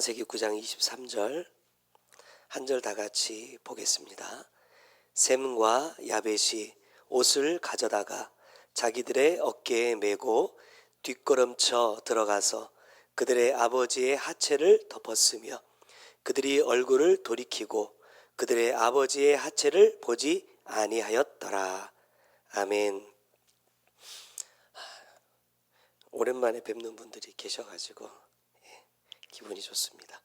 창세기 9장 23절 한 절 다 같이 보겠습니다. 셈과 야벳이 옷을 가져다가 자기들의 어깨에 메고 뒷걸음쳐 들어가서 그들의 아버지의 하체를 덮었으며 그들이 얼굴을 돌이키고 그들의 아버지의 하체를 보지 아니하였더라. 아멘. 오랜만에 뵙는 분들이 계셔가지고 기분이 좋습니다.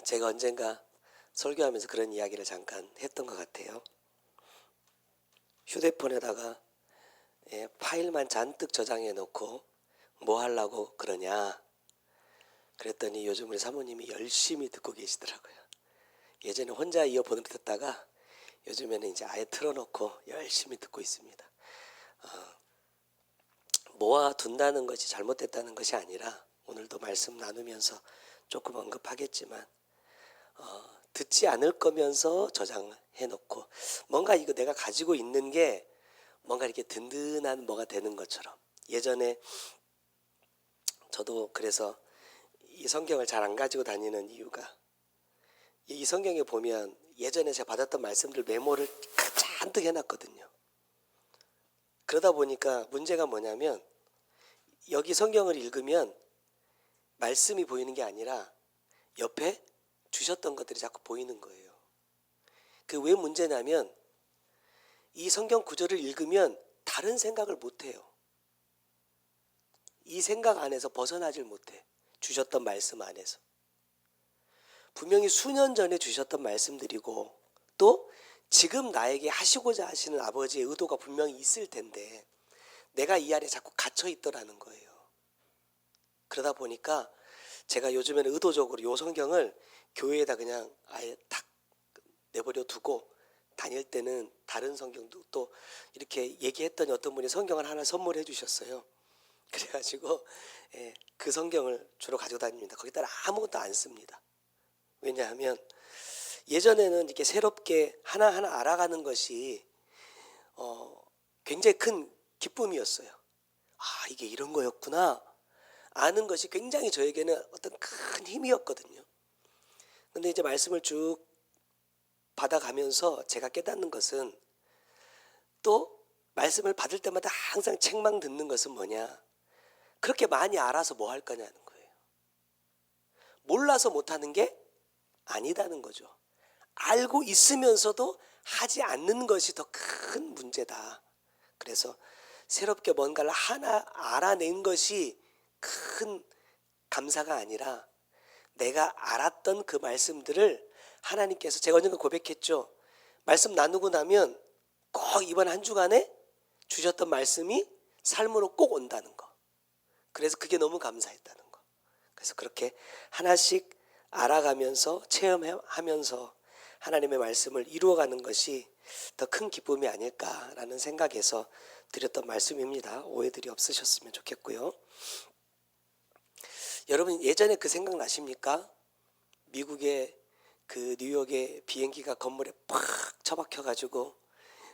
제가 언젠가 설교하면서 그런 이야기를 잠깐 했던 것 같아요. 휴대폰에다가 파일만 잔뜩 저장해 놓고 뭐 하려고 그러냐 그랬더니 요즘 우리 사모님이 열심히 듣고 계시더라고요. 예전에 혼자 이어폰으로 듣다가 요즘에는 이제 아예 틀어놓고 열심히 듣고 있습니다. 모아둔다는 것이 잘못됐다는 것이 아니라 오늘도 말씀 나누면서 조금 언급하겠지만 듣지 않을 거면서 저장해 놓고 뭔가 이거 내가 가지고 있는 게 뭔가 이렇게 든든한 뭐가 되는 것처럼. 예전에 저도 그래서 이 성경을 잘 안 가지고 다니는 이유가 이 성경에 보면 예전에 제가 받았던 말씀들 메모를 잔뜩 해놨거든요. 그러다 보니까 문제가 뭐냐면 여기 성경을 읽으면 말씀이 보이는 게 아니라 옆에 주셨던 것들이 자꾸 보이는 거예요. 그 왜 문제냐면 이 성경 구절을 읽으면 다른 생각을 못해요. 이 생각 안에서 벗어나질 못해. 주셨던 말씀 안에서. 분명히 수년 전에 주셨던 말씀들이고 또 지금 나에게 하시고자 하시는 아버지의 의도가 분명히 있을 텐데 내가 이 안에 자꾸 갇혀 있더라는 거예요. 그러다 보니까 제가 요즘에는 의도적으로 이 성경을 교회에다 그냥 아예 탁 내버려 두고 다닐 때는 다른 성경도 또 이렇게 얘기했더니 어떤 분이 성경을 하나 선물해 주셨어요. 그래가지고 그 성경을 주로 가지고 다닙니다. 거기다가 아무것도 안 씁니다. 왜냐하면 예전에는 이렇게 새롭게 하나하나 알아가는 것이 굉장히 큰 기쁨이었어요. 아, 이게 이런 거였구나. 아는 것이 굉장히 저에게는 어떤 큰 힘이었거든요. 근데 이제 말씀을 쭉 받아가면서 제가 깨닫는 것은 또 말씀을 받을 때마다 항상 책망 듣는 것은 뭐냐. 그렇게 많이 알아서 뭐 할 거냐는 거예요. 몰라서 못하는 게 아니다는 거죠. 알고 있으면서도 하지 않는 것이 더 큰 문제다. 그래서 새롭게 뭔가를 하나 알아낸 것이 큰 감사가 아니라 내가 알았던 그 말씀들을 하나님께서 제가 언젠가 고백했죠. 말씀 나누고 나면 꼭 이번 한 주간에 주셨던 말씀이 삶으로 꼭 온다는 거. 그래서 그게 너무 감사했다는 거. 그래서 그렇게 하나씩 알아가면서 체험하면서 하나님의 말씀을 이루어가는 것이 더 큰 기쁨이 아닐까라는 생각에서 드렸던 말씀입니다. 오해들이 없으셨으면 좋겠고요. 여러분 예전에 그 생각 나십니까? 미국의 그 뉴욕의 비행기가 건물에 팍 처박혀가지고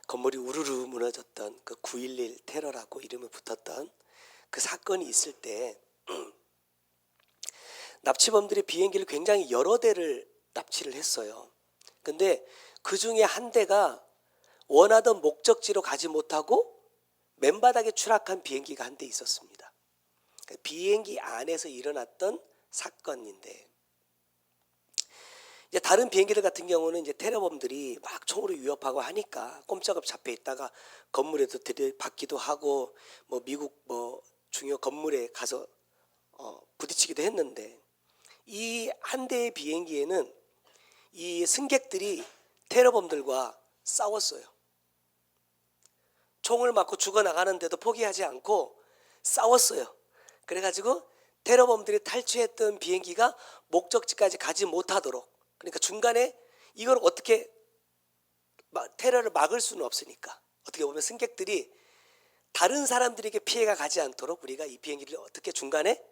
건물이 우르르 무너졌던 그 9.11 테러라고 이름이 붙었던 그 사건이 있을 때 납치범들이 비행기를 굉장히 여러 대를 납치를 했어요. 근데 그 중에 한 대가 원하던 목적지로 가지 못하고 맨바닥에 추락한 비행기가 한 대 있었습니다. 비행기 안에서 일어났던 사건인데 이제 다른 비행기들 같은 경우는 이제 테러범들이 막 총으로 위협하고 하니까 꼼짝없이 잡혀 있다가 건물에도 들이받기도 하고 뭐 미국 뭐 중요 건물에 가서 부딪히기도 했는데 이 한 대의 비행기에는 이 승객들이 테러범들과 싸웠어요. 총을 맞고 죽어나가는데도 포기하지 않고 싸웠어요. 그래가지고 테러범들이 탈취했던 비행기가 목적지까지 가지 못하도록 그러니까 중간에 이걸 어떻게 테러를 막을 수는 없으니까 어떻게 보면 승객들이 다른 사람들에게 피해가 가지 않도록 우리가 이 비행기를 어떻게 중간에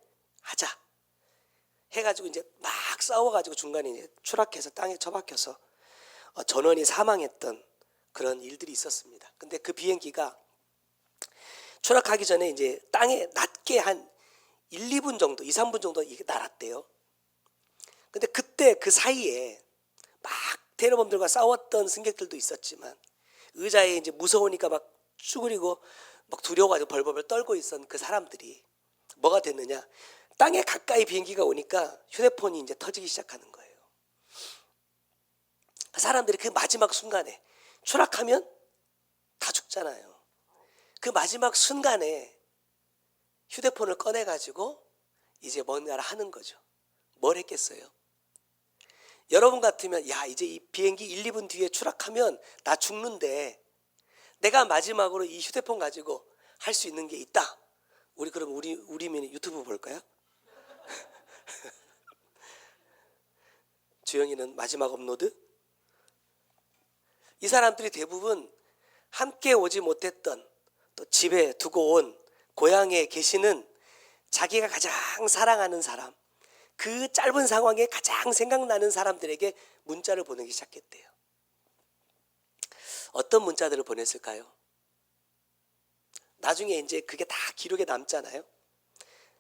하자 해가지고 이제 막 싸워가지고 중간에 이제 추락해서 땅에 처박혀서 전원이 사망했던 그런 일들이 있었습니다. 근데 그 비행기가 추락하기 전에 이제 땅에 낮게 한 1, 2분 정도, 2, 3분 정도 이게 날았대요. 근데 그때 그 사이에 막 테러범들과 싸웠던 승객들도 있었지만 의자에 이제 무서우니까 막 쭈그리고 막 두려워가지고 벌벌 떨고 있었던 그 사람들이 뭐가 됐느냐? 땅에 가까이 비행기가 오니까 휴대폰이 이제 터지기 시작하는 거예요. 사람들이 그 마지막 순간에 추락하면 다 죽잖아요. 그 마지막 순간에 휴대폰을 꺼내가지고 이제 뭔가를 하는 거죠. 뭘 했겠어요? 여러분 같으면 야 이제 이 비행기 1, 2분 뒤에 추락하면 나 죽는데 내가 마지막으로 이 휴대폰 가지고 할 수 있는 게 있다. 우리 그럼 우리 유튜브 볼까요? 주영이는 마지막 업로드? 이 사람들이 대부분 함께 오지 못했던 또 집에 두고 온 고향에 계시는 자기가 가장 사랑하는 사람, 그 짧은 상황에 가장 생각나는 사람들에게 문자를 보내기 시작했대요. 어떤 문자들을 보냈을까요? 나중에 이제 그게 다 기록에 남잖아요.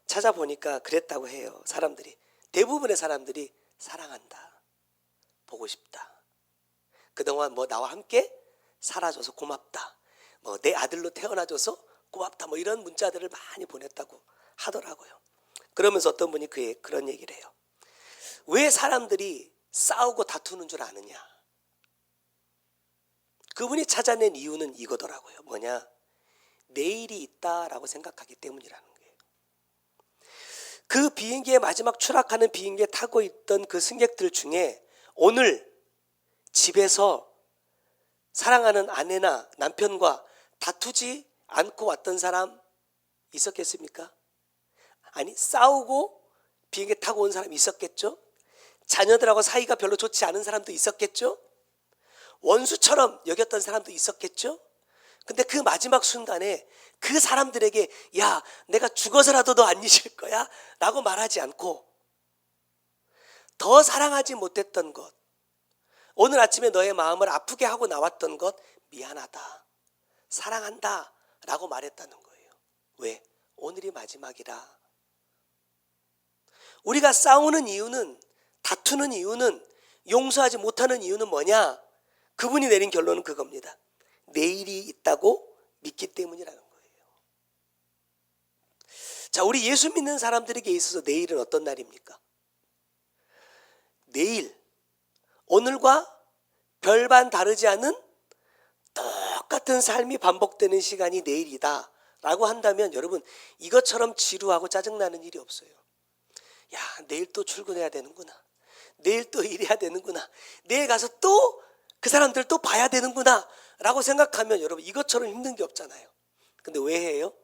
찾아보니까 그랬다고 해요. 사람들이 대부분의 사람들이 사랑한다, 보고 싶다, 그동안 뭐 나와 함께 살아줘서 고맙다, 뭐 내 아들로 태어나줘서 고맙다, 뭐 이런 문자들을 많이 보냈다고 하더라고요. 그러면서 어떤 분이 그런 얘기를 해요. 왜 사람들이 싸우고 다투는 줄 아느냐? 그분이 찾아낸 이유는 이거더라고요. 뭐냐? 내일이 있다라고 생각하기 때문이라는 거예요. 그 비행기에 마지막 추락하는 비행기에 타고 있던 그 승객들 중에 오늘 집에서 사랑하는 아내나 남편과 다투지 않고 왔던 사람 있었겠습니까? 아니, 싸우고 비행기 타고 온 사람이 있었겠죠? 자녀들하고 사이가 별로 좋지 않은 사람도 있었겠죠? 원수처럼 여겼던 사람도 있었겠죠? 근데 그 마지막 순간에 그 사람들에게 야, 내가 죽어서라도 너 안 잊을 거야 라고 말하지 않고 더 사랑하지 못했던 것, 오늘 아침에 너의 마음을 아프게 하고 나왔던 것 미안하다, 사랑한다 라고 말했다는 거예요. 왜? 오늘이 마지막이라. 우리가 싸우는 이유는, 다투는 이유는, 용서하지 못하는 이유는 뭐냐? 그분이 내린 결론은 그겁니다. 내일이 있다고 믿기 때문이라는 거예요. 자, 우리 예수 믿는 사람들에게 있어서 내일은 어떤 날입니까? 내일, 오늘과 별반 다르지 않은 똑같은 삶이 반복되는 시간이 내일이다 라고 한다면 여러분, 이것처럼 지루하고 짜증나는 일이 없어요. 야, 내일 또 출근해야 되는구나, 내일 또 일해야 되는구나, 내일 가서 또 그 사람들 또 봐야 되는구나 라고 생각하면 여러분, 이것처럼 힘든 게 없잖아요. 근데 왜 해요?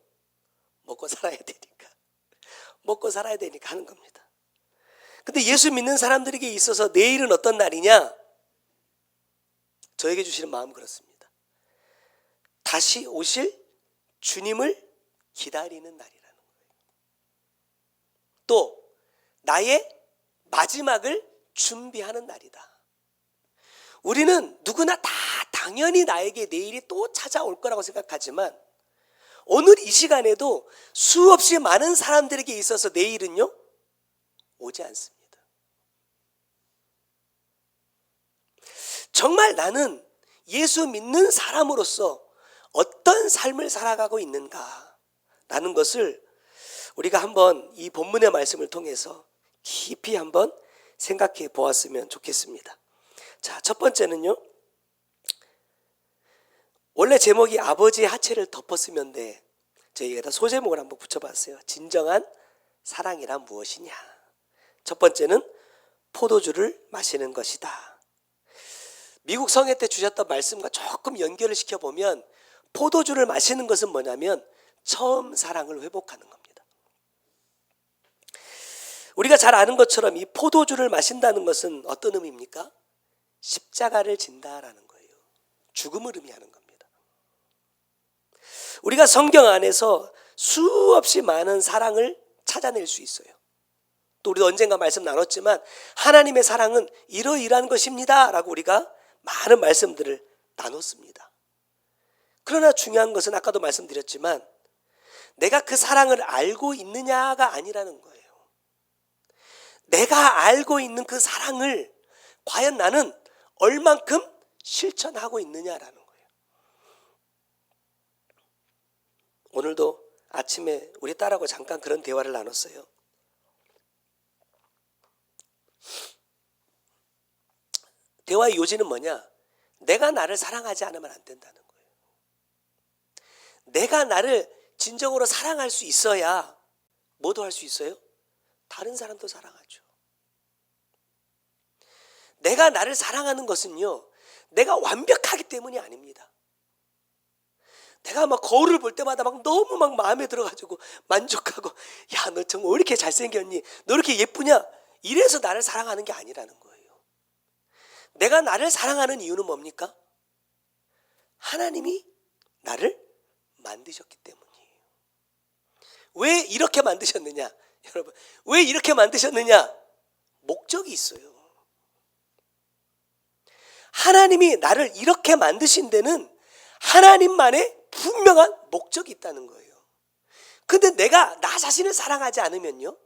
먹고 살아야 되니까. 먹고 살아야 되니까 하는 겁니다. 근데 예수 믿는 사람들에게 있어서 내일은 어떤 날이냐? 저에게 주시는 마음 그렇습니다. 다시 오실 주님을 기다리는 날이라는 거예요. 또 나의 마지막을 준비하는 날이다. 우리는 누구나 다 당연히 나에게 내일이 또 찾아올 거라고 생각하지만 오늘 이 시간에도 수없이 많은 사람들에게 있어서 내일은요, 오지 않습니다. 정말 나는 예수 믿는 사람으로서 어떤 삶을 살아가고 있는가 라는 것을 우리가 한번 이 본문의 말씀을 통해서 깊이 한번 생각해 보았으면 좋겠습니다. 자, 첫 번째는요, 원래 제목이 아버지의 하체를 덮었으면 돼. 저희가 소제목을 한번 붙여봤어요. 진정한 사랑이란 무엇이냐. 첫 번째는 포도주를 마시는 것이다. 미국 성회 때 주셨던 말씀과 조금 연결을 시켜보면 포도주를 마시는 것은 뭐냐면 처음 사랑을 회복하는 겁니다. 우리가 잘 아는 것처럼 이 포도주를 마신다는 것은 어떤 의미입니까? 십자가를 진다라는 거예요. 죽음을 의미하는 겁니다. 우리가 성경 안에서 수없이 많은 사랑을 찾아낼 수 있어요. 또 우리도 언젠가 말씀 나눴지만 하나님의 사랑은 이러이러한 것입니다 라고 우리가 많은 말씀들을 나눴습니다. 그러나 중요한 것은 아까도 말씀드렸지만 내가 그 사랑을 알고 있느냐가 아니라는 거예요. 내가 알고 있는 그 사랑을 과연 나는 얼만큼 실천하고 있느냐라는 거예요. 오늘도 아침에 우리 딸하고 잠깐 그런 대화를 나눴어요. 대화의 요지는 뭐냐? 내가 나를 사랑하지 않으면 안 된다는 거예요. 내가 나를 진정으로 사랑할 수 있어야 뭐도 할 수 있어요? 다른 사람도 사랑하죠. 내가 나를 사랑하는 것은요, 내가 완벽하기 때문이 아닙니다. 내가 막 거울을 볼 때마다 막 너무 막 마음에 들어가지고 만족하고, 야, 너 정말 왜 이렇게 잘생겼니? 너 이렇게 예쁘냐? 이래서 나를 사랑하는 게 아니라는 거예요. 내가 나를 사랑하는 이유는 뭡니까? 하나님이 나를 만드셨기 때문이에요. 왜 이렇게 만드셨느냐? 여러분, 왜 이렇게 만드셨느냐? 목적이 있어요. 하나님이 나를 이렇게 만드신 데는 하나님만의 분명한 목적이 있다는 거예요. 근데 내가 나 자신을 사랑하지 않으면요,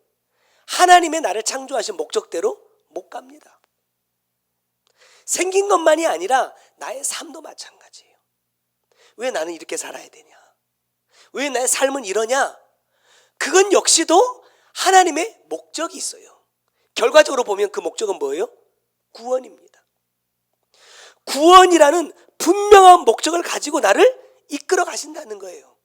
하나님의 나를 창조하신 목적대로 못 갑니다. 생긴 것만이 아니라 나의 삶도 마찬가지예요. 왜 나는 이렇게 살아야 되냐? 왜 나의 삶은 이러냐? 그건 역시도 하나님의 목적이 있어요. 결과적으로 보면 그 목적은 뭐예요? 구원입니다. 구원이라는 분명한 목적을 가지고 나를 이끌어 가신다는 거예요.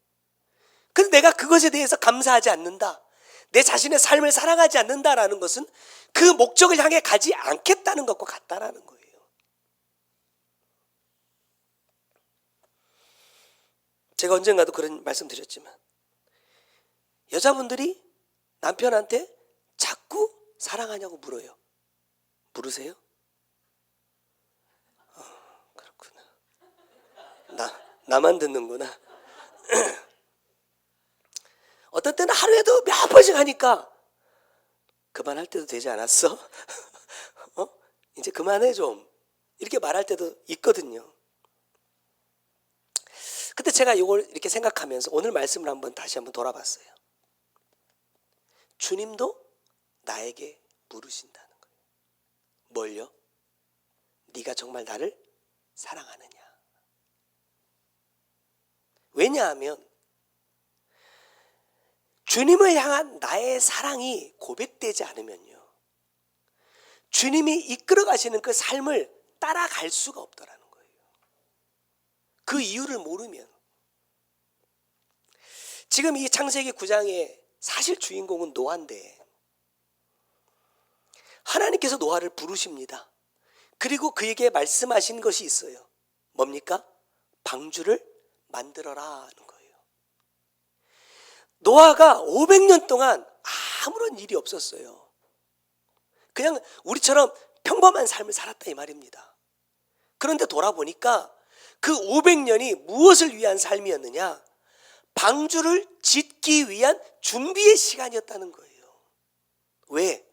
근데 내가 그것에 대해서 감사하지 않는다, 내 자신의 삶을 사랑하지 않는다라는 것은 그 목적을 향해 가지 않겠다는 것과 같다라는 거예요. 제가 언젠가도 그런 말씀 드렸지만, 여자분들이 남편한테 자꾸 사랑하냐고 물어요. 물으세요? 그렇구나. 나만 듣는구나. 어떤 때는 하루에도 몇 번씩 하니까 그만할 때도 되지 않았어? 이제 그만해 좀, 이렇게 말할 때도 있거든요. 근데 제가 이걸 이렇게 생각하면서 오늘 말씀을 다시 한번 돌아봤어요. 주님도 나에게 물으신다는 거예요. 뭘요? 네가 정말 나를 사랑하느냐? 왜냐하면 주님을 향한 나의 사랑이 고백되지 않으면요, 주님이 이끌어 가시는 그 삶을 따라갈 수가 없더라는 거예요. 그 이유를 모르면. 지금 이 창세기 9장의 사실 주인공은 노아인데, 하나님께서 노아를 부르십니다. 그리고 그에게 말씀하신 것이 있어요. 뭡니까? 방주를 만들어라 하는 거예요. 노아가 500년 동안 아무런 일이 없었어요. 그냥 우리처럼 평범한 삶을 살았다 이 말입니다. 그런데 돌아보니까 그 500년이 무엇을 위한 삶이었느냐? 방주를 짓기 위한 준비의 시간이었다는 거예요. 왜?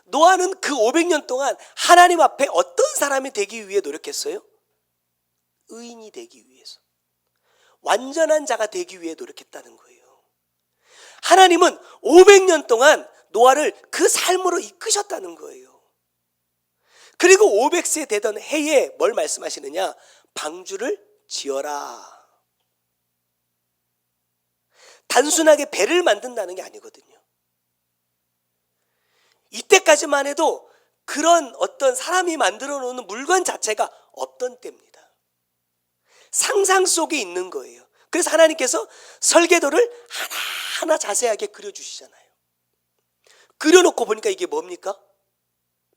노아는 그 500년 동안 하나님 앞에 어떤 사람이 되기 위해 노력했어요? 의인이 되기 위해서, 완전한 자가 되기 위해 노력했다는 거예요. 하나님은 500년 동안 노아를 그 삶으로 이끄셨다는 거예요. 그리고 500세 되던 해에 뭘 말씀하시느냐? 방주를 지어라. 단순하게 배를 만든다는 게 아니거든요. 이때까지만 해도 그런 어떤 사람이 만들어 놓는 물건 자체가 없던 때입니다. 상상 속에 있는 거예요. 그래서 하나님께서 설계도를 하나하나 자세하게 그려주시잖아요. 그려놓고 보니까 이게 뭡니까?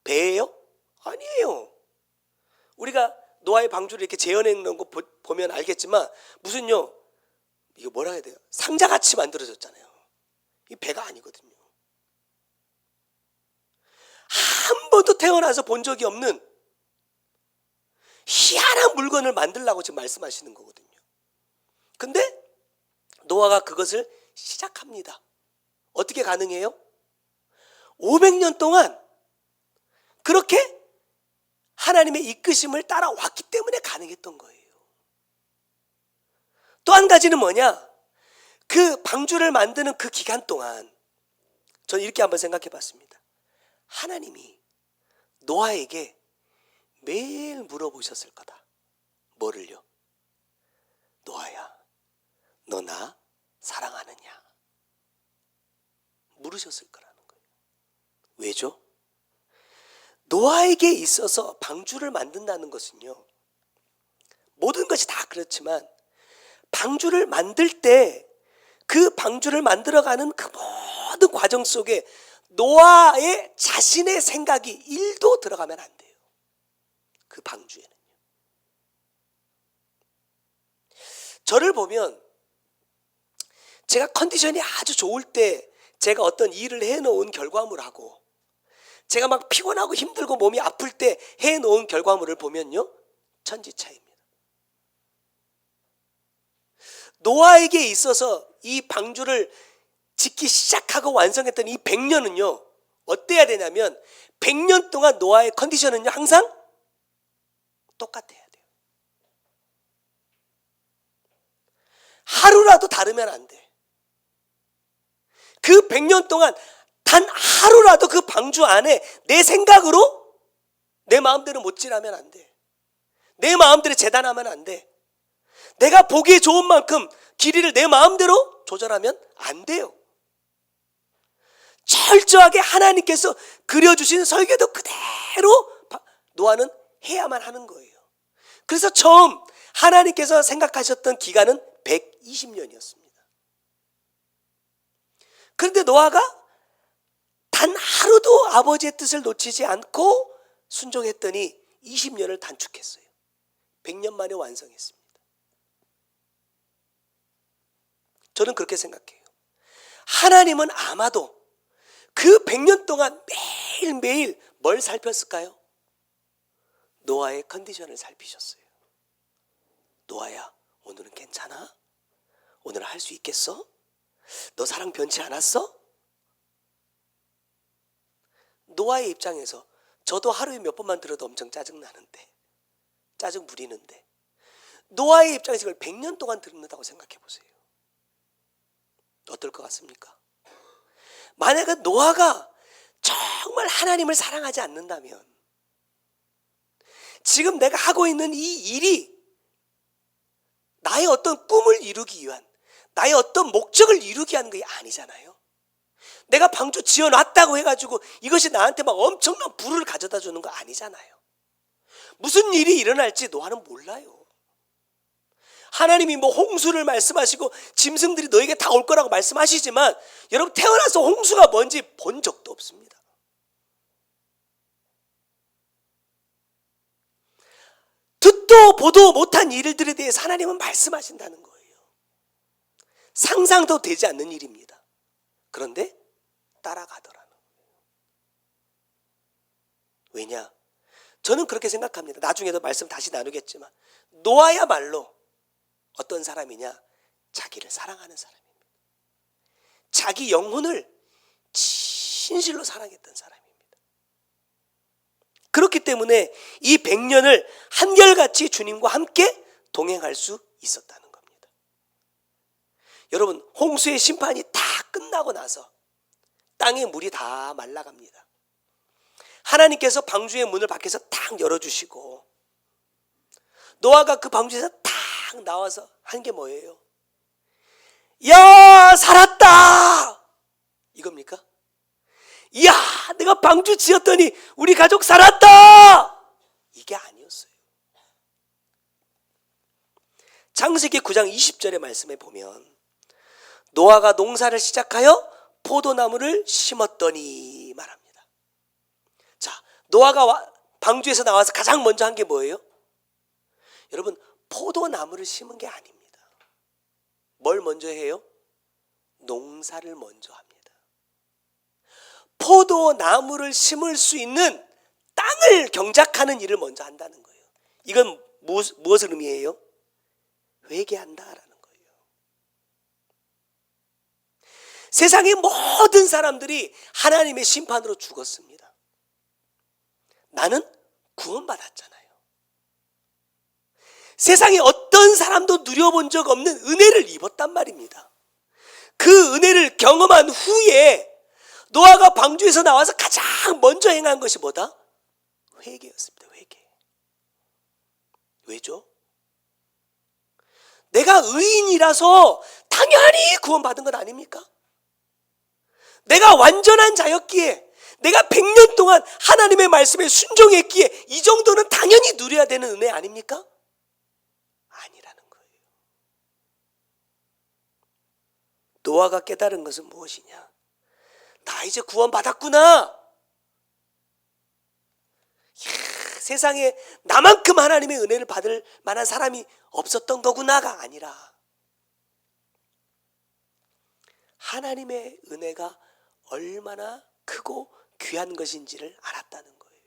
배예요? 아니에요. 우리가 노아의 방주를 이렇게 재현해 놓은 거 보면 알겠지만, 무슨요, 이거 뭐라 해야 돼요? 상자같이 만들어졌잖아요. 이 배가 아니거든요. 한 번도 태어나서 본 적이 없는 희한한 물건을 만들라고 지금 말씀하시는 거거든요. 근데 노아가 그것을 시작합니다. 어떻게 가능해요? 500년 동안 그렇게 하나님의 이끄심을 따라왔기 때문에 가능했던 거예요. 또 한 가지는 뭐냐? 그 방주를 만드는 그 기간 동안 저는 이렇게 한번 생각해 봤습니다. 하나님이 노아에게 매일 물어보셨을 거다. 뭐를요? 노아야, 너 나 사랑하느냐? 물으셨을 거라는 거예요. 왜죠? 노아에게 있어서 방주를 만든다는 것은요, 모든 것이 다 그렇지만 방주를 만들 때 그 방주를 만들어가는 그 모든 과정 속에 노아의 자신의 생각이 1도 들어가면 안 돼요. 그 방주에는요. 저를 보면 제가 컨디션이 아주 좋을 때 제가 어떤 일을 해놓은 결과물하고 제가 막 피곤하고 힘들고 몸이 아플 때 해놓은 결과물을 보면요, 천지차이입니다. 노아에게 있어서 이 방주를 짓기 시작하고 완성했던 이 100년은요 어때야 되냐면 100년 동안 노아의 컨디션은요 항상 똑같아야 돼요. 하루라도 다르면 안 돼. 그 100년 동안 단 하루라도 그 방주 안에 내 생각으로 내 마음대로 못 지나면 안 돼. 내 마음대로 재단하면 안 돼. 내가 보기에 좋은 만큼 길이를 내 마음대로 조절하면 안 돼요. 철저하게 하나님께서 그려주신 설계도 그대로 노아는 해야만 하는 거예요. 그래서 처음 하나님께서 생각하셨던 기간은 120년이었습니다. 그런데 노아가 단 하루도 아버지의 뜻을 놓치지 않고 순종했더니 20년을 단축했어요. 100년 만에 완성했습니다. 저는 그렇게 생각해요. 하나님은 아마도 그 100년 동안 매일매일 뭘 살폈을까요? 노아의 컨디션을 살피셨어요. 노아야, 오늘은 괜찮아? 오늘 할 수 있겠어? 너 사랑 변치 않았어? 노아의 입장에서 저도 하루에 몇 번만 들어도 엄청 짜증나는데, 짜증 부리는데, 노아의 입장에서 이걸 100년 동안 듣는다고 생각해 보세요. 어떨 것 같습니까? 만약에 노아가 정말 하나님을 사랑하지 않는다면 지금 내가 하고 있는 이 일이 나의 어떤 꿈을 이루기 위한, 나의 어떤 목적을 이루기 위한 게 아니잖아요. 내가 방주 지어놨다고 해가지고 이것이 나한테 막 엄청난 부를 가져다 주는 거 아니잖아요. 무슨 일이 일어날지 노아는 몰라요. 하나님이 뭐 홍수를 말씀하시고 짐승들이 너에게 다 올 거라고 말씀하시지만 여러분, 태어나서 홍수가 뭔지 본 적도 없습니다. 듣도 보도 못한 일들에 대해서 하나님은 말씀하신다는 거예요. 상상도 되지 않는 일입니다. 그런데 따라가더라는 거예요. 왜냐? 저는 그렇게 생각합니다. 나중에도 말씀 다시 나누겠지만 노아야말로 어떤 사람이냐? 자기를 사랑하는 사람입니다. 자기 영혼을 진실로 사랑했던 사람입니다. 그렇기 때문에 이 100년을 한결같이 주님과 함께 동행할 수 있었다는 겁니다. 여러분, 홍수의 심판이 다 끝나고 나서 땅의 물이 다 말라갑니다. 하나님께서 방주의 문을 밖에서 탁 열어주시고 노아가 그 방주에서 탁 나와서 한 게 뭐예요? 야, 살았다! 이겁니까? 이야, 내가 방주 지었더니 우리 가족 살았다! 이게 아니었어요. 창세기 9장 20절의 말씀에 보면 노아가 농사를 시작하여 포도나무를 심었더니 말합니다. 자, 노아가 방주에서 나와서 가장 먼저 한 게 뭐예요? 여러분, 포도나무를 심은 게 아닙니다. 뭘 먼저 해요? 농사를 먼저 합니다. 포도나무를 심을 수 있는 땅을 경작하는 일을 먼저 한다는 거예요. 이건 무엇을 의미해요? 회개한다라는 거예요. 세상의 모든 사람들이 하나님의 심판으로 죽었습니다. 나는 구원받았잖아요. 세상에 어떤 사람도 누려본 적 없는 은혜를 입었단 말입니다. 그 은혜를 경험한 후에 노아가 방주에서 나와서 가장 먼저 행한 것이 뭐다? 회개였습니다. 회개. 왜죠? 내가 의인이라서 당연히 구원받은 것 아닙니까? 내가 완전한 자였기에, 내가 100년 동안 하나님의 말씀에 순종했기에 이 정도는 당연히 누려야 되는 은혜 아닙니까? 아니라는 거예요. 노아가 깨달은 것은 무엇이냐? 나 이제 구원받았구나. 세상에 나만큼 하나님의 은혜를 받을 만한 사람이 없었던 거구나가 아니라 하나님의 은혜가 얼마나 크고 귀한 것인지를 알았다는 거예요.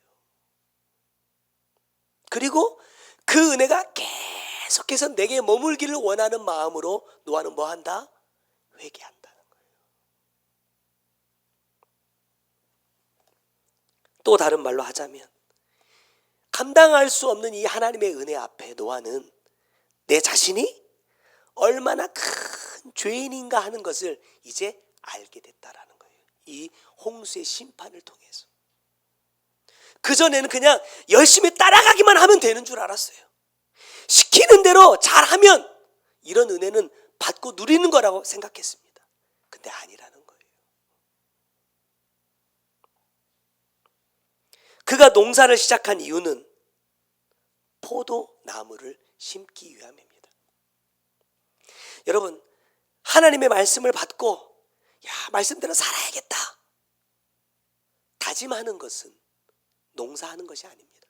그리고 그 은혜가 계속해서 내게 머물기를 원하는 마음으로 노아는 뭐 한다? 회개한다는 거예요. 또 다른 말로 하자면 감당할 수 없는 이 하나님의 은혜 앞에 노아는 내 자신이 얼마나 큰 죄인인가 하는 것을 이제 알게 됐다라는 거예요. 이 홍수의 심판을 통해서. 그전에는 그냥 열심히 따라가기만 하면 되는 줄 알았어요. 시키는 대로 잘하면 이런 은혜는 받고 누리는 거라고 생각했습니다. 근데 아니라는 거예요. 그가 농사를 시작한 이유는 포도나무를 심기 위함입니다. 여러분, 하나님의 말씀을 받고 말씀대로 살아야겠다 다짐하는 것은 농사하는 것이 아닙니다.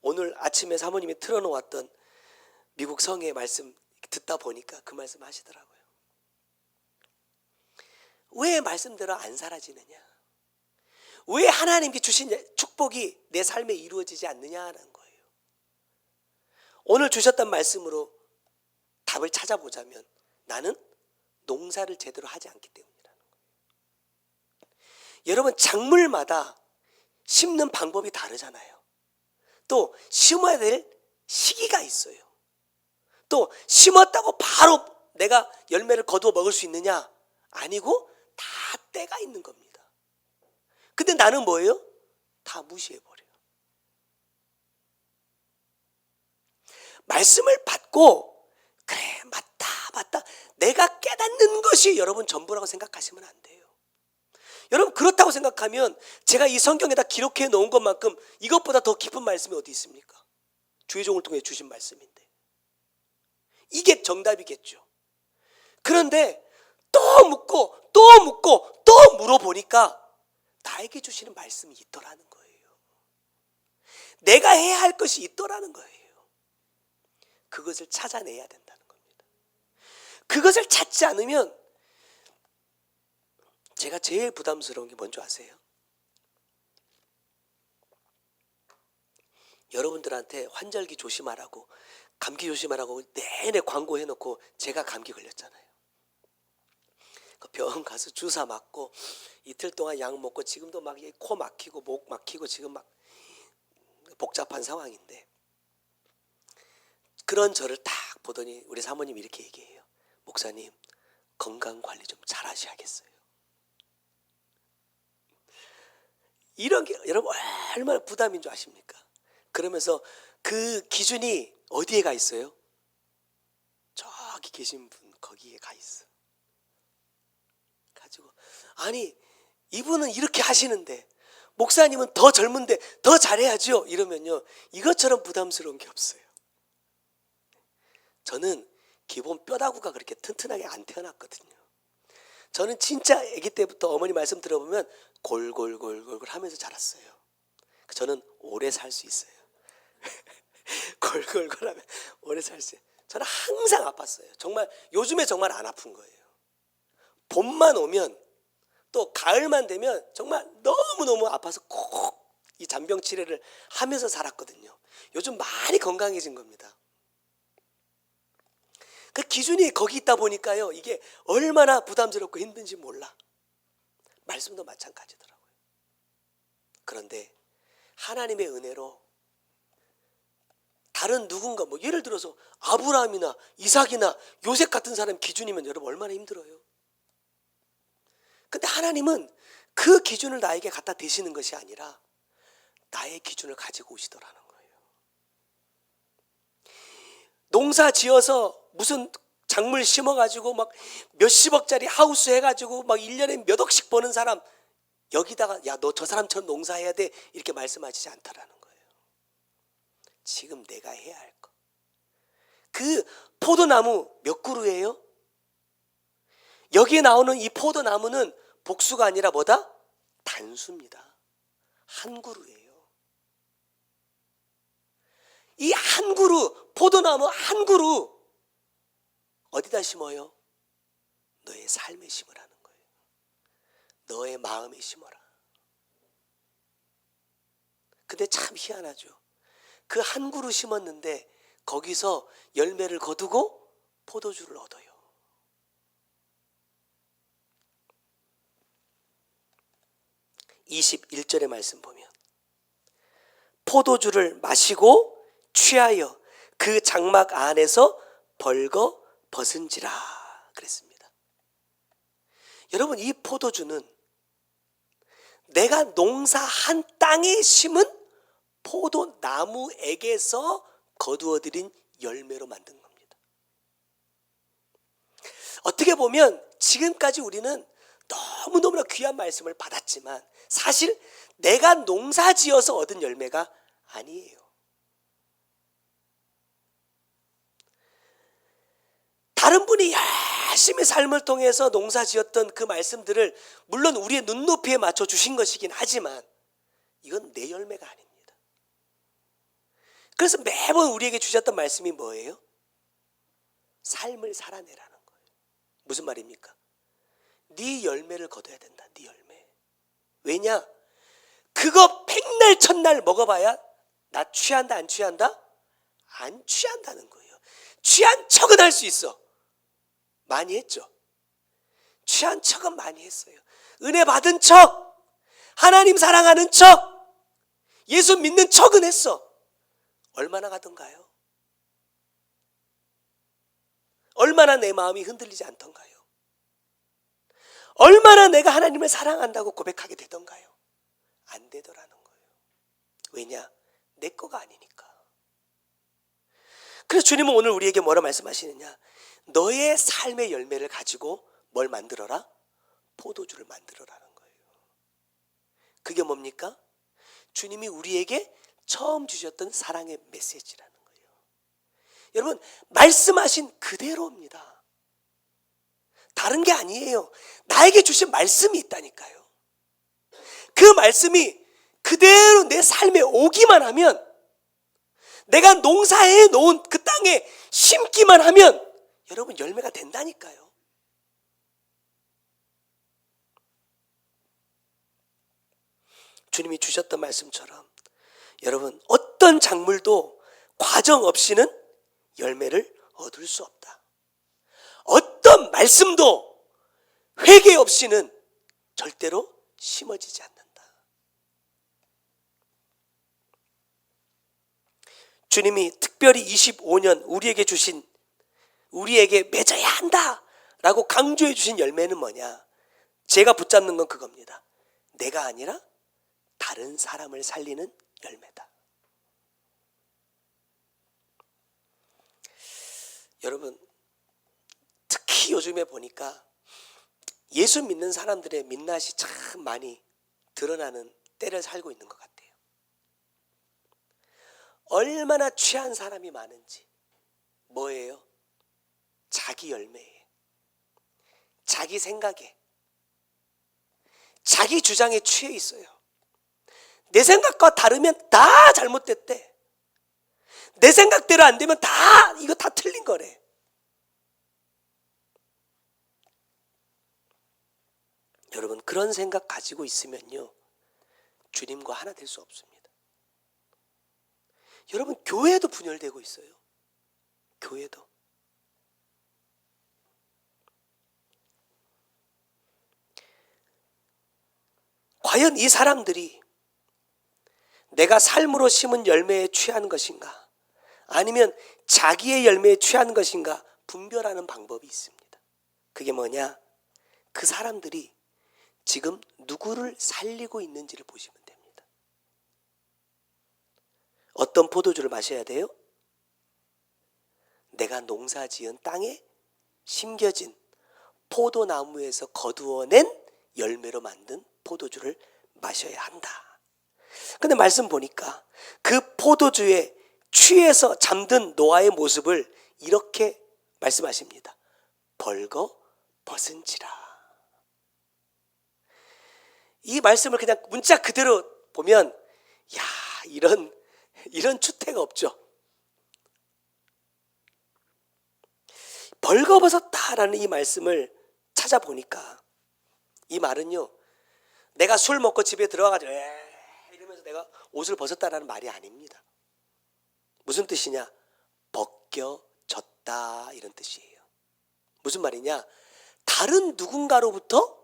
오늘 아침에 사모님이 틀어놓았던 미국 성의 말씀 듣다 보니까 그 말씀 하시더라고요. 왜 말씀대로 안 사라지느냐? 왜 하나님께 주신 축복이 내 삶에 이루어지지 않느냐는 거예요. 오늘 주셨던 말씀으로 답을 찾아보자면 나는 농사를 제대로 하지 않기 때문이라는 거예요. 여러분, 작물마다 심는 방법이 다르잖아요. 또 심어야 될 시기가 있어요. 또 심었다고 바로 내가 열매를 거두어 먹을 수 있느냐? 아니고 다 때가 있는 겁니다. 근데 나는 뭐예요? 다 무시해버려요. 말씀을 받고 그래 맞다 내가 깨닫는 것이 여러분 전부라고 생각하시면 안 돼요. 여러분, 그렇다고 생각하면 제가 이 성경에다 기록해 놓은 것만큼 이것보다 더 깊은 말씀이 어디 있습니까? 주의 종을 통해 주신 말씀인데 이게 정답이겠죠. 그런데 또 묻고 또 물어보니까 나에게 주시는 말씀이 있더라는 거예요. 내가 해야 할 것이 있더라는 거예요. 그것을 찾아내야 된다는 겁니다. 그것을 찾지 않으면 제가 제일 부담스러운 게 뭔지 아세요? 여러분들한테 환절기 조심하라고, 감기 조심하라고 내내 광고해놓고 제가 감기 걸렸잖아요. 그 병원 가서 주사 맞고 이틀 동안 약 먹고 지금도 막 코 막히고 목 막히고 지금 막 복잡한 상황인데, 그런 저를 딱 보더니 우리 사모님이 이렇게 얘기해요. 목사님, 건강관리 좀 잘 하셔야겠어요. 이런 게 여러분 얼마나 부담인 줄 아십니까? 그러면서 그 기준이 어디에 가 있어요? 저기 계신 분 거기에 가 있어. 가지고 아니 이분은 이렇게 하시는데 목사님은 더 젊은데 더 잘해야죠 이러면요, 이것처럼 부담스러운 게 없어요. 저는 기본 뼈다구가 그렇게 튼튼하게 안 태어났거든요. 저는 진짜 아기 때부터 어머니 말씀 들어보면 골골골골 하면서 자랐어요. 저는 오래 살 수 있어요. 골골골 하면 오래 살 수 있어요. 저는 항상 아팠어요. 정말 요즘에 정말 안 아픈 거예요. 봄만 오면 또 가을만 되면 정말 너무너무 아파서 꼭 이 잔병 치레를 하면서 살았거든요. 요즘 많이 건강해진 겁니다. 그 기준이 거기 있다 보니까요, 이게 얼마나 부담스럽고 힘든지 몰라. 말씀도 마찬가지더라고요. 그런데 하나님의 은혜로 다른 누군가 뭐 예를 들어서 아브라함이나 이삭이나 요셉 같은 사람 기준이면 여러분 얼마나 힘들어요. 근데 하나님은 그 기준을 나에게 갖다 대시는 것이 아니라 나의 기준을 가지고 오시더라는 거예요. 농사 지어서 무슨 작물 심어가지고 막 몇십억짜리 하우스 해가지고 막 1년에 몇 억씩 버는 사람 여기다가 야, 너 저 사람처럼 농사해야 돼 이렇게 말씀하시지 않다라는 거예요. 지금 내가 해야 할 거. 그 포도나무 몇 그루예요? 여기에 나오는 이 포도나무는 복수가 아니라 뭐다? 단수입니다. 한 그루예요. 이 한 그루, 포도나무 한 그루 어디다 심어요? 너의 삶에 심으라는 거예요. 너의 마음에 심어라. 근데 참 희한하죠. 그 한 그루 심었는데 거기서 열매를 거두고 포도주를 얻어요. (21절의) 말씀 보면 포도주를 마시고 취하여 그 장막 안에서 벌거 벗은지라 그랬습니다. 여러분, 이 포도주는 내가 농사한 땅에 심은 포도나무에게서 거두어들인 열매로 만든 겁니다. 어떻게 보면 지금까지 우리는 너무너무나 귀한 말씀을 받았지만 사실 내가 농사지어서 얻은 열매가 아니에요. 다른 분이 열심히 삶을 통해서 농사지었던 그 말씀들을 물론 우리의 눈높이에 맞춰 주신 것이긴 하지만 이건 내 열매가 아닙니다. 그래서 매번 우리에게 주셨던 말씀이 뭐예요? 삶을 살아내라는 거예요. 무슨 말입니까? 네 열매를 거둬야 된다. 네 열매. 왜냐? 그거 백날 첫날 먹어봐야 나 취한다 안 취한다? 안 취한다는 거예요. 취한 척은 할 수 있어. 많이 했죠. 취한 척은 많이 했어요. 은혜 받은 척, 하나님 사랑하는 척, 예수 믿는 척은 했어. 얼마나 가던가요? 얼마나 내 마음이 흔들리지 않던가요? 얼마나 내가 하나님을 사랑한다고 고백하게 되던가요? 안 되더라는 거예요. 왜냐? 내 거가 아니니까. 그래서 주님은 오늘 우리에게 뭐라 말씀하시느냐? 너의 삶의 열매를 가지고 뭘 만들어라? 포도주를 만들어라는 거예요. 그게 뭡니까? 주님이 우리에게 처음 주셨던 사랑의 메시지라는 거예요. 여러분, 말씀하신 그대로입니다. 다른 게 아니에요. 나에게 주신 말씀이 있다니까요. 그 말씀이 그대로 내 삶에 오기만 하면, 내가 농사해 놓은 그 땅에 심기만 하면 여러분 열매가 된다니까요. 주님이 주셨던 말씀처럼 여러분 어떤 작물도 과정 없이는 열매를 얻을 수 없다. 어떤 말씀도 회개 없이는 절대로 심어지지 않는다. 주님이 특별히 25년 우리에게 맺어야 한다라고 강조해 주신 열매는 뭐냐? 제가 붙잡는 건 그겁니다. 내가 아니라 다른 사람을 살리는 열매다. 여러분, 특히 요즘에 보니까 예수 믿는 사람들의 민낯이 참 많이 드러나는 때를 살고 있는 것 같아요. 얼마나 취한 사람이 많은지. 뭐예요? 자기 열매에, 자기 생각에, 자기 주장에 취해 있어요. 내 생각과 다르면 다 잘못됐대. 내 생각대로 안 되면 이거 다 틀린 거래. 여러분, 그런 생각 가지고 있으면요, 주님과 하나 될 수 없습니다. 여러분, 교회도 분열되고 있어요. 교회도. 과연 이 사람들이 내가 삶으로 심은 열매에 취한 것인가? 아니면 자기의 열매에 취한 것인가 분별하는 방법이 있습니다. 그게 뭐냐? 그 사람들이 지금 누구를 살리고 있는지를 보시면 됩니다. 어떤 포도주를 마셔야 돼요? 내가 농사지은 땅에 심겨진 포도나무에서 거두어낸 열매로 만든 포도주를 마셔야 한다. 근데 말씀 보니까 그 포도주에 취해서 잠든 노아의 모습을 이렇게 말씀하십니다. 벌거 벗은지라. 이 말씀을 그냥 문자 그대로 보면 야, 이런 추태가 없죠. 벌거벗었다라는 이 말씀을 찾아보니까 이 말은요, 내가 술 먹고 집에 들어가가지고 이러면서 내가 옷을 벗었다라는 말이 아닙니다. 무슨 뜻이냐? 벗겨졌다 이런 뜻이에요. 무슨 말이냐? 다른 누군가로부터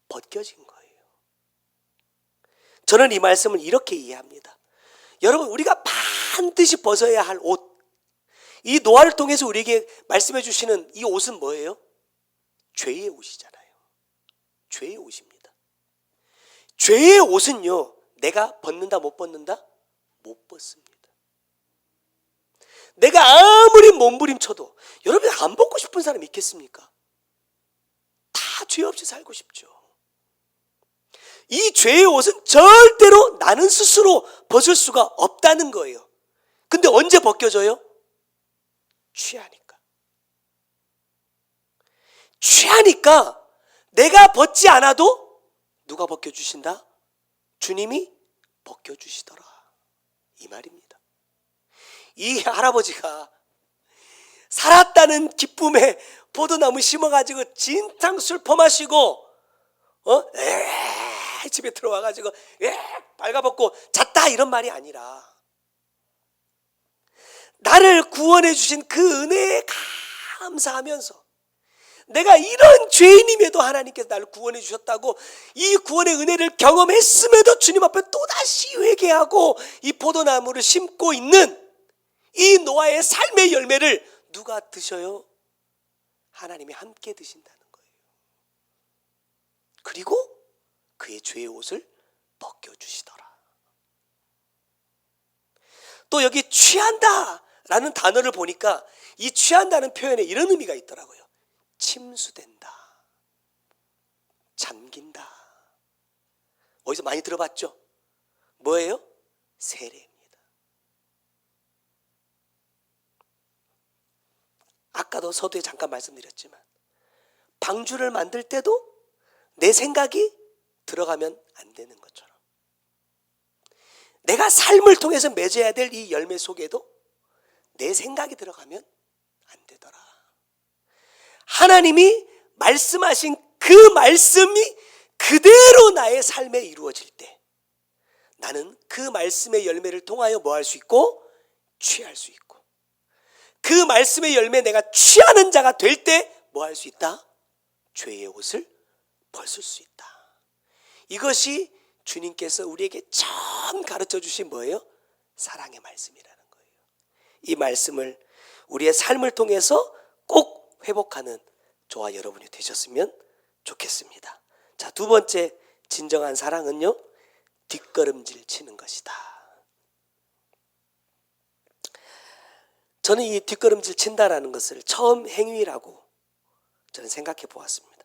벗겨진 거예요. 저는 이 말씀을 이렇게 이해합니다. 여러분, 우리가 반드시 벗어야 할 옷, 이 노아를 통해서 우리에게 말씀해 주시는 이 옷은 뭐예요? 죄의 옷이잖아요. 죄의 옷입니다. 죄의 옷은요, 내가 벗는다 못 벗는다? 못 벗습니다. 내가 아무리 몸부림쳐도 여러분이 안 벗고 싶은 사람이 있겠습니까? 다 죄 없이 살고 싶죠. 이 죄의 옷은 절대로 나는 스스로 벗을 수가 없다는 거예요. 근데 언제 벗겨져요? 취하니까. 취하니까 내가 벗지 않아도 누가 벗겨주신다? 주님이 벗겨주시더라. 이 말입니다. 이 할아버지가 살았다는 기쁨에 포도나무 심어가지고 진탕 술 퍼마시고 집에 들어와가지고 발가벗고 잤다 이런 말이 아니라 나를 구원해 주신 그 은혜에 감사하면서 내가 이런 죄인임에도 하나님께서 나를 구원해 주셨다고 이 구원의 은혜를 경험했음에도 주님 앞에 또다시 회개하고 이 포도나무를 심고 있는 이 노아의 삶의 열매를 누가 드셔요? 하나님이 함께 드신다는 거예요. 그리고 그의 죄의 옷을 벗겨주시더라. 또 여기 취한다 라는 단어를 보니까 이 취한다는 표현에 이런 의미가 있더라고요. 침수된다, 잠긴다. 어디서 많이 들어봤죠? 뭐예요? 세례입니다. 아까도 서두에 잠깐 말씀드렸지만 방주를 만들 때도 내 생각이 들어가면 안 되는 것처럼 내가 삶을 통해서 맺어야 될 이 열매 속에도 내 생각이 들어가면 안 되더라. 하나님이 말씀하신 그 말씀이 그대로 나의 삶에 이루어질 때 나는 그 말씀의 열매를 통하여 뭐 할 수 있고? 취할 수 있고, 그 말씀의 열매 내가 취하는 자가 될 때 뭐 할 수 있다? 죄의 옷을 벗을 수 있다. 이것이 주님께서 우리에게 처음 가르쳐 주신 뭐예요? 사랑의 말씀이라는 거예요. 이 말씀을 우리의 삶을 통해서 꼭 회복하는 저와 여러분이 되셨으면 좋겠습니다. 자, 두 번째 진정한 사랑은요, 뒷걸음질 치는 것이다. 저는 이 뒷걸음질 친다라는 것을 처음 행위라고 저는 생각해 보았습니다.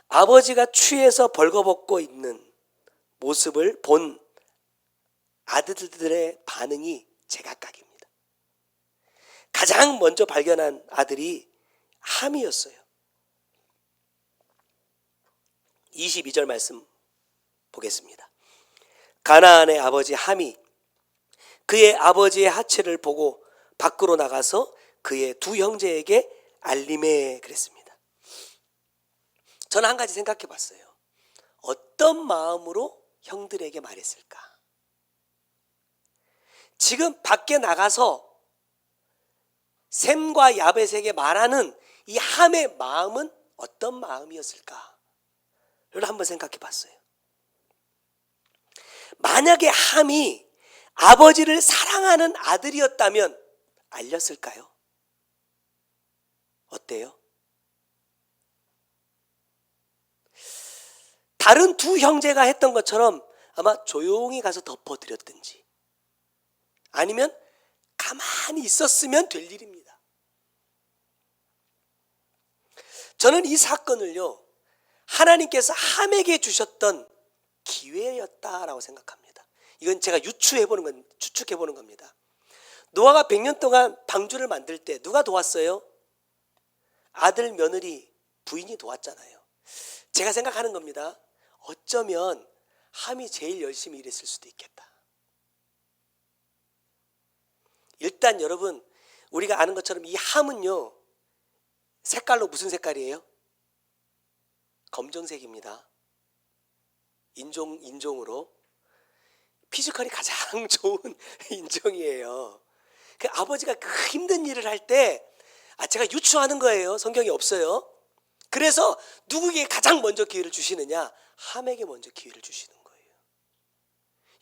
아버지가 취해서 벌거벗고 있는 모습을 본 아들들의 반응이 제각각입니다. 가장 먼저 발견한 아들이 함이었어요. 22절 말씀 보겠습니다. 가나안의 아버지 함이 그의 아버지의 하체를 보고 밖으로 나가서 그의 두 형제에게 알림해 그랬습니다. 저는 한 가지 생각해 봤어요. 어떤 마음으로 형들에게 말했을까? 지금 밖에 나가서 셈과 야벳에게 말하는 이 함의 마음은 어떤 마음이었을까를 한번 생각해 봤어요. 만약에 함이 아버지를 사랑하는 아들이었다면 알렸을까요? 어때요? 다른 두 형제가 했던 것처럼 아마 조용히 가서 덮어드렸든지 아니면 가만히 있었으면 될 일입니다. 저는 이 사건을요, 하나님께서 함에게 주셨던 기회였다라고 생각합니다. 이건 제가 추측해보는 겁니다. 노아가 100년 동안 방주를 만들 때 누가 도왔어요? 아들, 며느리, 부인이 도왔잖아요. 제가 생각하는 겁니다. 어쩌면 함이 제일 열심히 일했을 수도 있겠다. 일단 여러분, 우리가 아는 것처럼 이 함은요, 색깔로 무슨 색깔이에요? 검정색입니다. 인종으로 피지컬이 가장 좋은 인종이에요. 그 아버지가 그 힘든 일을 할 때 제가 유추하는 거예요. 성경이 없어요. 그래서 누구에게 가장 먼저 기회를 주시느냐? 함에게 먼저 기회를 주시는 거예요.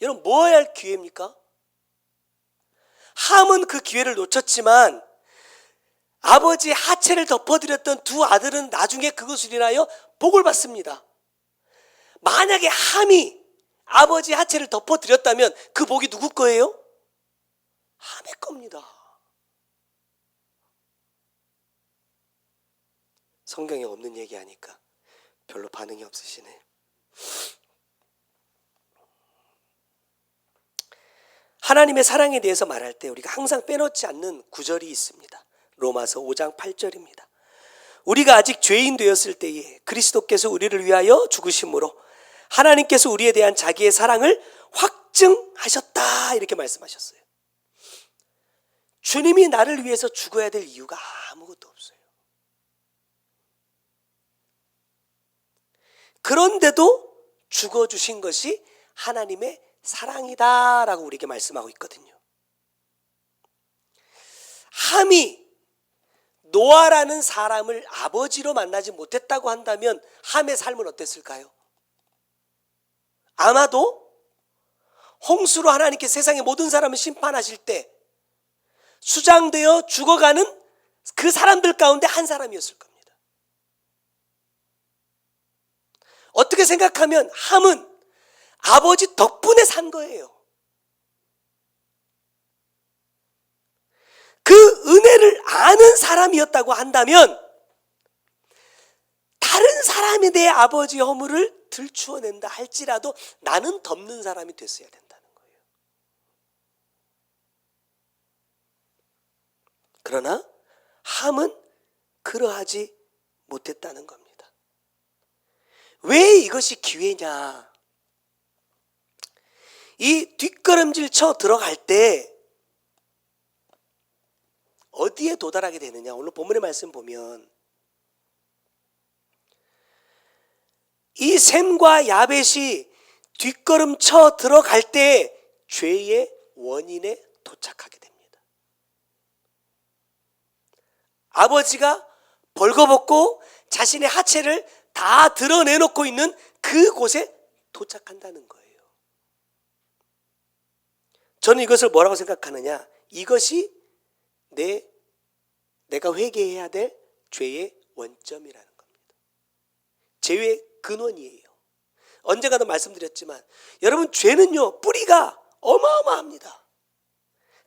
여러분, 뭐 해야 할 기회입니까? 함은 그 기회를 놓쳤지만 아버지의 하체를 덮어드렸던 두 아들은 나중에 그것을 인하여 복을 받습니다. 만약에 함이 아버지의 하체를 덮어드렸다면 그 복이 누구 거예요? 함의 겁니다. 성경에 없는 얘기하니까 별로 반응이 없으시네. 하나님의 사랑에 대해서 말할 때 우리가 항상 빼놓지 않는 구절이 있습니다. 로마서 5장 8절입니다. 우리가 아직 죄인 되었을 때에 그리스도께서 우리를 위하여 죽으심으로 하나님께서 우리에 대한 자기의 사랑을 확증하셨다, 이렇게 말씀하셨어요. 주님이 나를 위해서 죽어야 될 이유가 아무것도 없어요. 그런데도 죽어주신 것이 하나님의 사랑이다라고 우리에게 말씀하고 있거든요. 함이 노아라는 사람을 아버지로 만나지 못했다고 한다면 함의 삶은 어땠을까요? 아마도 홍수로 하나님께 세상의 모든 사람을 심판하실 때 수장되어 죽어가는 그 사람들 가운데 한 사람이었을 겁니다. 어떻게 생각하면 함은 아버지 덕분에 산 거예요. 그 은혜를 아는 사람이었다고 한다면 다른 사람에 대해 아버지의 허물을 들추어낸다 할지라도 나는 덮는 사람이 됐어야 된다는 거예요. 그러나 함은 그러하지 못했다는 겁니다. 왜 이것이 기회냐? 이 뒷걸음질 쳐 들어갈 때 어디에 도달하게 되느냐? 오늘 본문의 말씀 보면 이 셈과 야벳이 뒷걸음 쳐 들어갈 때 죄의 원인에 도착하게 됩니다. 아버지가 벌거벗고 자신의 하체를 다 드러내놓고 있는 그곳에 도착한다는 거예요. 저는 이것을 뭐라고 생각하느냐? 이것이 내가 회개해야 될 죄의 원점이라는 겁니다. 죄의 근원이에요. 언젠가도 말씀드렸지만 여러분, 죄는요 뿌리가 어마어마합니다.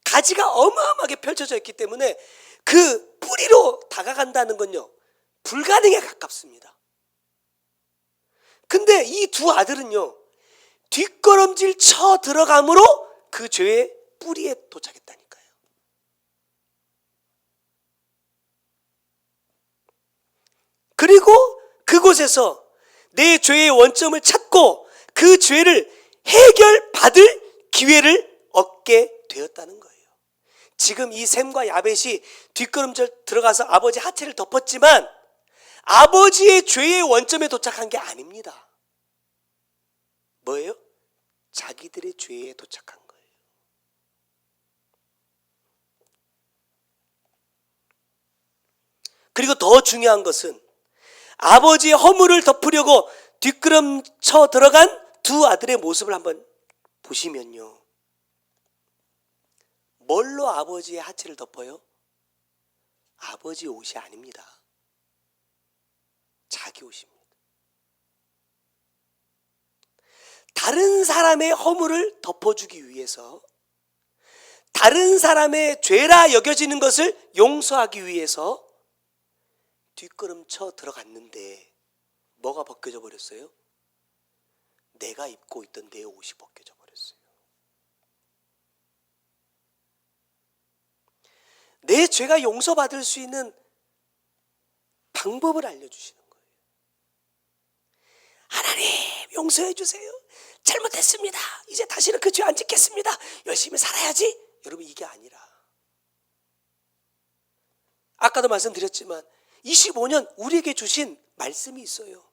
가지가 어마어마하게 펼쳐져 있기 때문에 그 뿌리로 다가간다는 건요 불가능에 가깝습니다. 근데 이 두 아들은요 뒷걸음질 쳐 들어감으로 그 죄의 뿌리에 도착했다니까요. 그리고 그곳에서 내 죄의 원점을 찾고 그 죄를 해결받을 기회를 얻게 되었다는 거예요. 지금 이 셈과 야벳이 뒷걸음질 들어가서 아버지 하체를 덮었지만 아버지의 죄의 원점에 도착한 게 아닙니다. 뭐예요? 자기들의 죄에 도착한 거예요. 그리고 더 중요한 것은 아버지의 허물을 덮으려고 뒷걸음 쳐 들어간 두 아들의 모습을 한번 보시면요, 뭘로 아버지의 하체를 덮어요? 아버지 옷이 아닙니다. 자기 옷입니다. 다른 사람의 허물을 덮어주기 위해서, 다른 사람의 죄라 여겨지는 것을 용서하기 위해서 뒷걸음쳐 들어갔는데 뭐가 벗겨져 버렸어요? 내가 입고 있던 내 옷이 벗겨져 버렸어요. 내 죄가 용서받을 수 있는 방법을 알려주시는 거예요. 하나님 용서해 주세요. 잘못했습니다. 이제 다시는 그 죄 안 짓겠습니다. 열심히 살아야지. 여러분, 이게 아니라, 아까도 말씀드렸지만 25년 우리에게 주신 말씀이 있어요.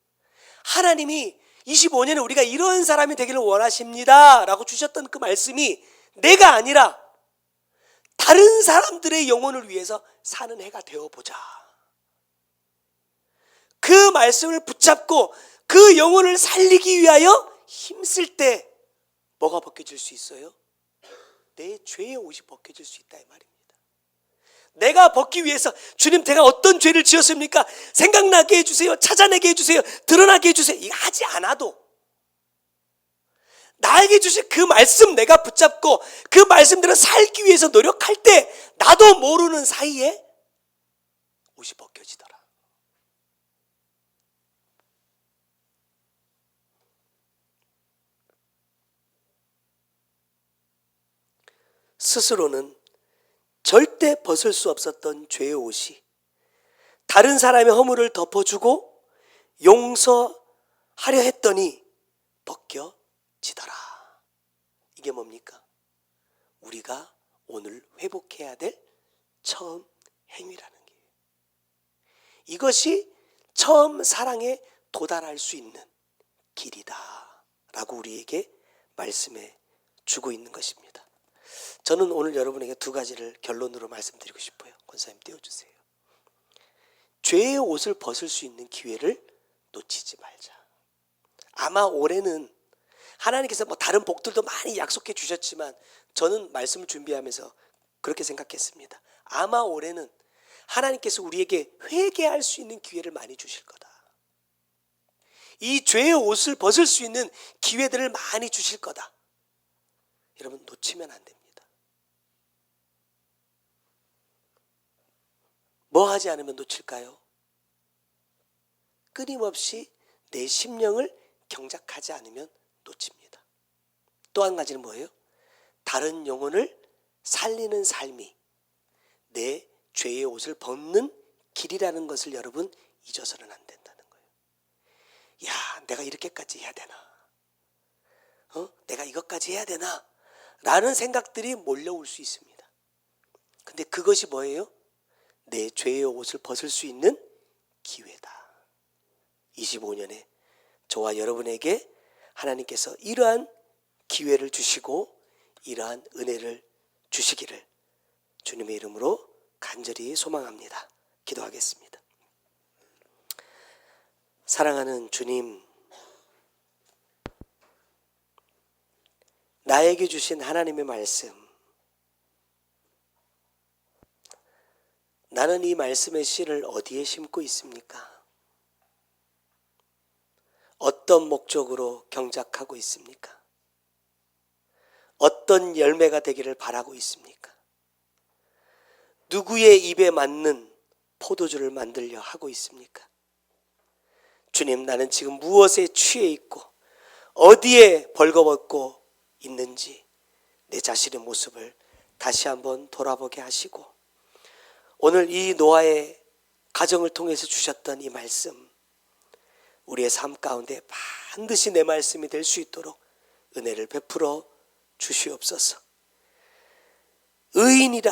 하나님이 25년에 우리가 이런 사람이 되기를 원하십니다 라고 주셨던 그 말씀이 내가 아니라 다른 사람들의 영혼을 위해서 사는 해가 되어보자. 그 말씀을 붙잡고 그 영혼을 살리기 위하여 힘쓸 때 뭐가 벗겨질 수 있어요? 내 죄의 옷이 벗겨질 수 있다, 이 말입니다. 내가 벗기 위해서, 주님 제가 어떤 죄를 지었습니까? 생각나게 해주세요. 찾아내게 해주세요. 드러나게 해주세요. 이거 하지 않아도 나에게 주신 그 말씀 내가 붙잡고 그 말씀대로 살기 위해서 노력할 때 나도 모르는 사이에 옷이 벗겨지더라. 스스로는 절대 벗을 수 없었던 죄의 옷이 다른 사람의 허물을 덮어주고 용서하려 했더니 벗겨지더라. 이게 뭡니까? 우리가 오늘 회복해야 될 처음 행위라는 게, 이것이 처음 사랑에 도달할 수 있는 길이다 라고 우리에게 말씀해 주고 있는 것입니다. 저는 오늘 여러분에게 두 가지를 결론으로 말씀드리고 싶어요. 권사님 띄워주세요. 죄의 옷을 벗을 수 있는 기회를 놓치지 말자. 아마 올해는 하나님께서 다른 복들도 많이 약속해 주셨지만 저는 말씀을 준비하면서 그렇게 생각했습니다. 아마 올해는 하나님께서 우리에게 회개할 수 있는 기회를 많이 주실 거다. 이 죄의 옷을 벗을 수 있는 기회들을 많이 주실 거다. 여러분, 놓치면 안 됩니다. 뭐 하지 않으면 놓칠까요? 끊임없이 내 심령을 경작하지 않으면 놓칩니다. 또 한 가지는 뭐예요? 다른 영혼을 살리는 삶이 내 죄의 옷을 벗는 길이라는 것을 여러분 잊어서는 안 된다는 거예요. 야, 내가 이렇게까지 해야 되나? 내가 이것까지 해야 되나? 라는 생각들이 몰려올 수 있습니다. 근데 그것이 뭐예요? 내 죄의 옷을 벗을 수 있는 기회다. 25년에 저와 여러분에게 하나님께서 이러한 기회를 주시고 이러한 은혜를 주시기를 주님의 이름으로 간절히 소망합니다. 기도하겠습니다. 사랑하는 주님, 나에게 주신 하나님의 말씀, 나는 이 말씀의 씨를 어디에 심고 있습니까? 어떤 목적으로 경작하고 있습니까? 어떤 열매가 되기를 바라고 있습니까? 누구의 입에 맞는 포도주를 만들려 하고 있습니까? 주님, 나는 지금 무엇에 취해 있고 어디에 벌거벗고 있는지 내 자신의 모습을 다시 한번 돌아보게 하시고, 오늘 이 노아의 가정을 통해서 주셨던 이 말씀, 우리의 삶 가운데 반드시 내 말씀이 될 수 있도록 은혜를 베풀어 주시옵소서. 의인이라,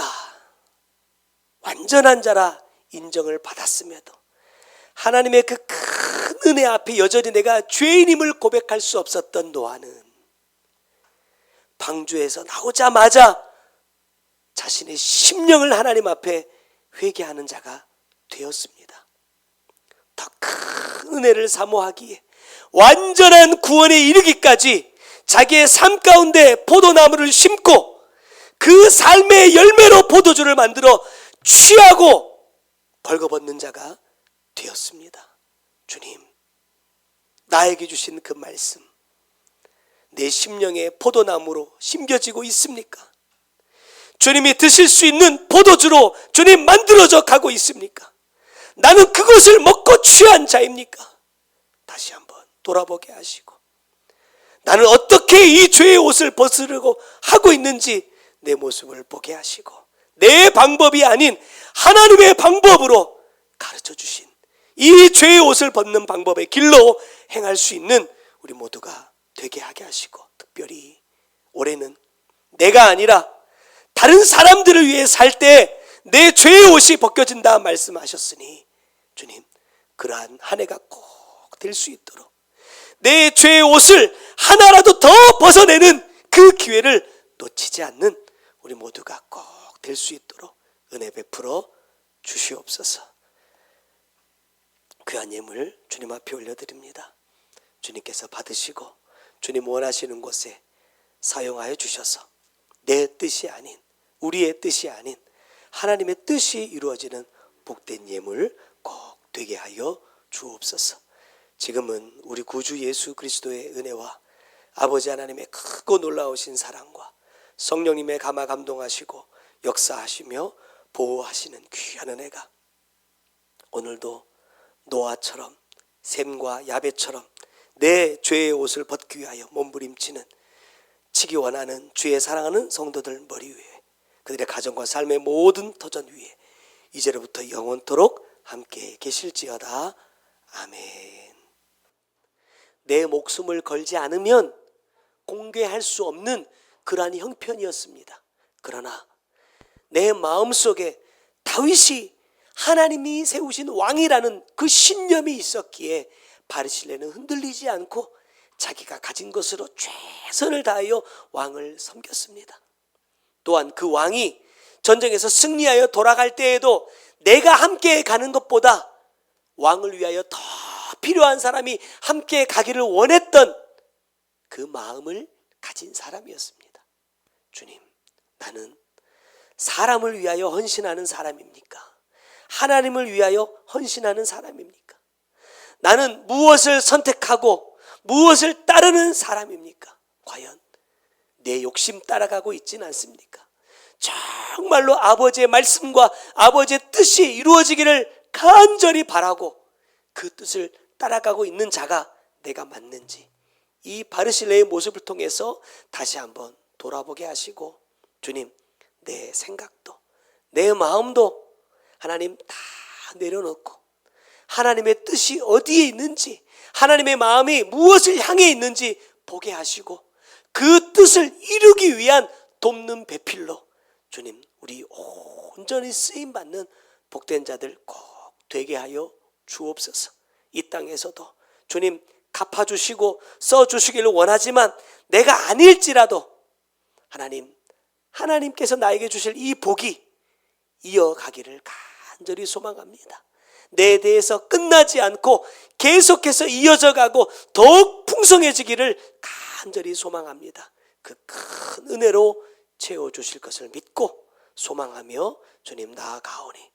완전한 자라 인정을 받았음에도 하나님의 그 큰 은혜 앞에 여전히 내가 죄인임을 고백할 수 없었던 노아는 방주에서 나오자마자 자신의 심령을 하나님 앞에 회개하는 자가 되었습니다. 더 큰 은혜를 사모하기에 완전한 구원에 이르기까지 자기의 삶 가운데 포도나무를 심고 그 삶의 열매로 포도주를 만들어 취하고 벌거벗는 자가 되었습니다. 주님, 나에게 주신 그 말씀 내 심령의 포도나무로 심겨지고 있습니까? 주님이 드실 수 있는 포도주로 주님 만들어져 가고 있습니까? 나는 그것을 먹고 취한 자입니까? 다시 한번 돌아보게 하시고, 나는 어떻게 이 죄의 옷을 벗으려고 하고 있는지 내 모습을 보게 하시고, 내 방법이 아닌 하나님의 방법으로 가르쳐 주신 이 죄의 옷을 벗는 방법의 길로 행할 수 있는 우리 모두가 되게 하게 하시고, 특별히 올해는 내가 아니라 다른 사람들을 위해 살 때 내 죄의 옷이 벗겨진다 말씀하셨으니, 주님, 그러한 한 해가 꼭 될 수 있도록 내 죄의 옷을 하나라도 더 벗어내는 그 기회를 놓치지 않는 우리 모두가 꼭 될 수 있도록 은혜 베풀어 주시옵소서. 귀한 예물 주님 앞에 올려드립니다. 주님께서 받으시고 주님 원하시는 곳에 사용하여 주셔서 내 뜻이 아닌, 우리의 뜻이 아닌 하나님의 뜻이 이루어지는 복된 예물 꼭 되게 하여 주옵소서. 지금은 우리 구주 예수 그리스도의 은혜와 아버지 하나님의 크고 놀라우신 사랑과 성령님의 감화 감동하시고 역사하시며 보호하시는 귀한 은혜가 오늘도 노아처럼 셈과 야벳처럼 내 죄의 옷을 벗기 위하여 몸부림치는, 치기 원하는 주의 사랑하는 성도들 머리 위에, 그들의 가정과 삶의 모든 터전 위에 이제로부터 영원토록 함께 계실지어다. 아멘. 내 목숨을 걸지 않으면 공개할 수 없는 그러한 형편이었습니다. 그러나 내 마음속에 다윗이 하나님이 세우신 왕이라는 그 신념이 있었기에 바르실레는 흔들리지 않고 자기가 가진 것으로 최선을 다하여 왕을 섬겼습니다. 또한 그 왕이 전쟁에서 승리하여 돌아갈 때에도 내가 함께 가는 것보다 왕을 위하여 더 필요한 사람이 함께 가기를 원했던 그 마음을 가진 사람이었습니다. 주님, 나는 사람을 위하여 헌신하는 사람입니까? 하나님을 위하여 헌신하는 사람입니까? 나는 무엇을 선택하고 무엇을 따르는 사람입니까? 과연 내 욕심 따라가고 있지는 않습니까? 정말로 아버지의 말씀과 아버지의 뜻이 이루어지기를 간절히 바라고 그 뜻을 따라가고 있는 자가 내가 맞는지, 이 바르실레의 모습을 통해서 다시 한번 돌아보게 하시고, 주님, 내 생각도 내 마음도 하나님 다 내려놓고 하나님의 뜻이 어디에 있는지, 하나님의 마음이 무엇을 향해 있는지 보게 하시고 그 뜻을 이루기 위한 돕는 배필로 주님, 우리 온전히 쓰임받는 복된 자들 꼭 되게 하여 주옵소서. 이 땅에서도 주님 갚아주시고 써주시기를 원하지만 내가 아닐지라도 하나님께서 나에게 주실 이 복이 이어가기를 간절히 소망합니다. 내 대해서 끝나지 않고 계속해서 이어져 가고 더욱 풍성해지기를 간절히 소망합니다. 그 큰 은혜로 채워주실 것을 믿고 소망하며 주님 나아가오니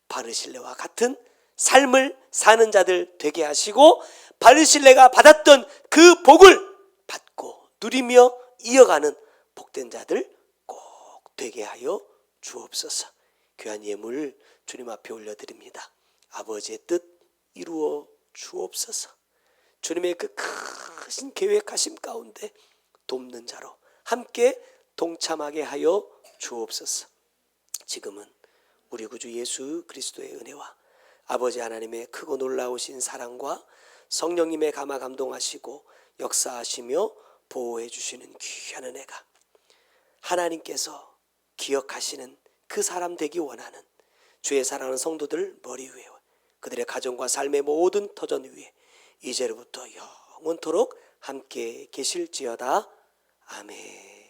바르실레와 같은 삶을 사는 자들 되게 하시고 바르실레가 받았던 그 복을 받고 누리며 이어가는 복된 자들 꼭 되게 하여 주옵소서. 귀한 예물 주님 앞에 올려드립니다. 아버지의 뜻 이루어 주옵소서. 주님의 그 크신 계획하심 가운데 돕는 자로 함께 동참하게 하여 주옵소서. 지금은 우리 구주 예수 그리스도의 은혜와 아버지 하나님의 크고 놀라우신 사랑과 성령님의 감화 감동하시고 역사하시며 보호해 주시는 귀한 은혜가 하나님께서 기억하시는 그 사람 되기 원하는 주의 사랑하는 성도들 머리 위에, 그들의 가정과 삶의 모든 터전 위에 이제로부터 영원토록 함께 계실지어다. 아멘.